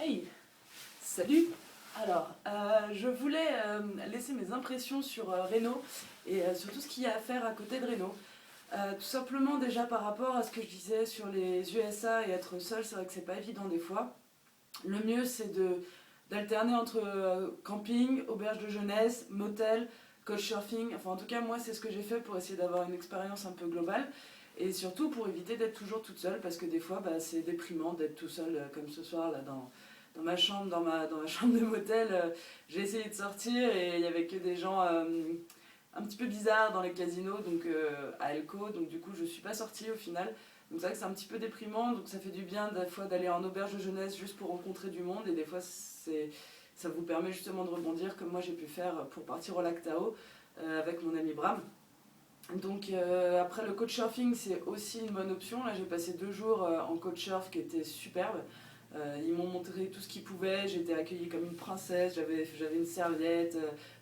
Hey, salut! Alors, je voulais laisser mes impressions sur Reno et sur tout ce qu'il y a à faire à côté de Reno. Tout simplement déjà par rapport à ce que je disais sur les USA et être seul, c'est vrai que c'est pas évident des fois. Le mieux c'est d'alterner entre camping, auberge de jeunesse, motel, couchsurfing. Enfin en tout cas moi c'est ce que j'ai fait pour essayer d'avoir une expérience un peu globale. Et surtout pour éviter d'être toujours toute seule parce que des fois c'est déprimant d'être tout seul comme ce soir là dans ma chambre, dans ma chambre de motel. J'ai essayé de sortir et il n'y avait que des gens un petit peu bizarres dans les casinos donc à Elko. Donc du coup je suis pas sortie au final. Donc c'est vrai que c'est un petit peu déprimant, donc ça fait du bien des fois d'aller en auberge de jeunesse juste pour rencontrer du monde et des fois ça vous permet justement de rebondir comme moi j'ai pu faire pour partir au lac Tao avec mon ami Bram. Donc après le couchsurfing c'est aussi une bonne option. Là j'ai passé 2 jours en couchsurf qui était superbe. Ils m'ont montré tout ce qu'ils pouvaient, j'ai été accueillie comme une princesse, j'avais une serviette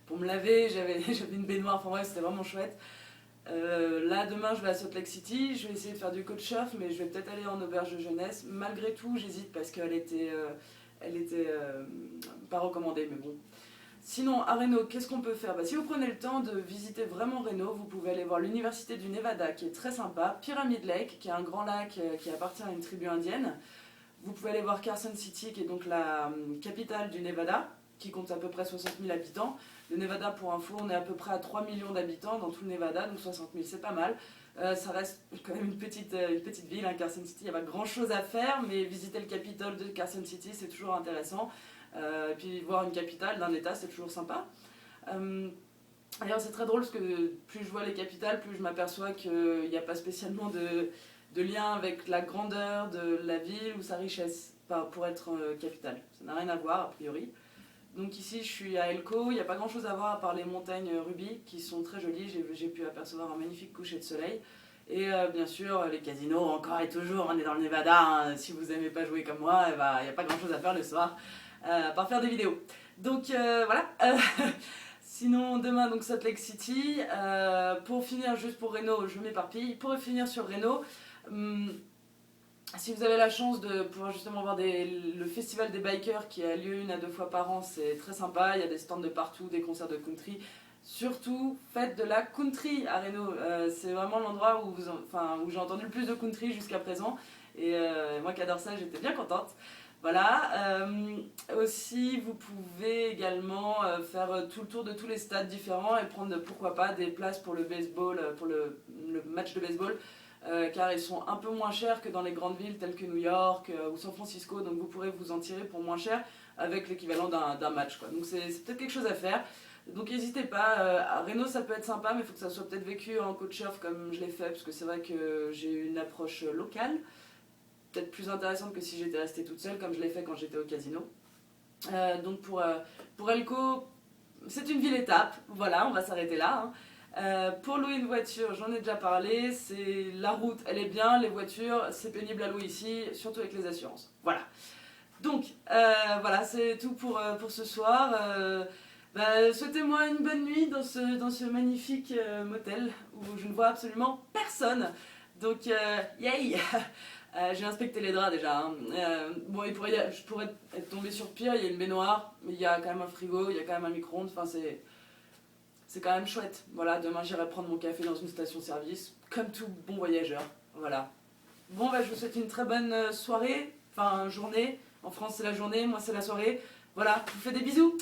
pour me laver, j'avais une baignoire, enfin bref c'était vraiment chouette. Là demain je vais à Salt Lake City, je vais essayer de faire du couchsurf mais je vais peut-être aller en auberge de jeunesse. Malgré tout j'hésite parce qu'elle était, pas recommandée mais bon. Sinon, à Reno, qu'est-ce qu'on peut faire? Si vous prenez le temps de visiter vraiment Reno, vous pouvez aller voir l'université du Nevada qui est très sympa, Pyramid Lake qui est un grand lac qui appartient à une tribu indienne. Vous pouvez aller voir Carson City qui est donc la capitale du Nevada qui compte à peu près 60 000 habitants. Le Nevada, pour info, on est à peu près à 3 millions d'habitants dans tout le Nevada, donc 60 000 c'est pas mal. Ça reste quand même une petite ville, hein, Carson City, il n'y a pas grand chose à faire, mais visiter le Capitole de Carson City c'est toujours intéressant. Et puis voir une capitale d'un état c'est toujours sympa. D'ailleurs c'est très drôle parce que plus je vois les capitales, plus je m'aperçois qu'il n'y a pas spécialement de lien avec la grandeur de la ville ou sa richesse pour être capitale. Ça n'a rien à voir a priori. Donc ici je suis à Elko, il n'y a pas grand chose à voir à part les montagnes Ruby qui sont très jolies, j'ai pu apercevoir un magnifique coucher de soleil. Et bien sûr les casinos encore et toujours, on est dans le Nevada, hein. Si vous n'aimez pas jouer comme moi, il n'y a pas grand chose à faire le soir. À part faire des vidéos. Donc voilà. Sinon demain donc Salt Lake City. Pour finir juste pour Reno, je m'éparpille. Pour finir sur Reno, si vous avez la chance de pouvoir justement voir le festival des bikers qui a lieu 1 à 2 fois par an, c'est très sympa. Il y a des stands de partout, des concerts de country. Surtout faites de la country à Reno. C'est vraiment l'endroit où j'ai entendu le plus de country jusqu'à présent. Et moi qui adore ça, j'étais bien contente. Voilà. Aussi, vous pouvez également faire tout le tour de tous les stades différents et prendre pourquoi pas des places pour le baseball, pour le match de baseball, car ils sont un peu moins chers que dans les grandes villes telles que New York ou San Francisco, donc vous pourrez vous en tirer pour moins cher avec l'équivalent d'un match, quoi. Donc c'est peut-être quelque chose à faire. Donc n'hésitez pas, à Reno ça peut être sympa mais il faut que ça soit peut-être vécu en couchsurf comme je l'ai fait parce que c'est vrai que j'ai eu une approche locale peut-être plus intéressante que si j'étais restée toute seule comme je l'ai fait quand j'étais au casino. Donc pour Elko, c'est une ville étape, voilà, on va s'arrêter là, hein. Pour louer une voiture, j'en ai déjà parlé, la route elle est bien, les voitures c'est pénible à louer ici, surtout avec les assurances. Voilà. Donc voilà, c'est tout pour ce soir. Souhaitez-moi une bonne nuit dans ce magnifique motel où je ne vois absolument personne. Donc yay. J'ai inspecté les draps déjà, hein. Bon, je pourrais être tombée sur pire, il y a une baignoire, mais il y a quand même un frigo, il y a quand même un micro-ondes, enfin c'est quand même chouette. Voilà, demain j'irai prendre mon café dans une station-service, comme tout bon voyageur. Voilà. Bon, je vous souhaite une très bonne soirée, enfin journée. En France c'est la journée, moi c'est la soirée. Voilà, je vous fais des bisous.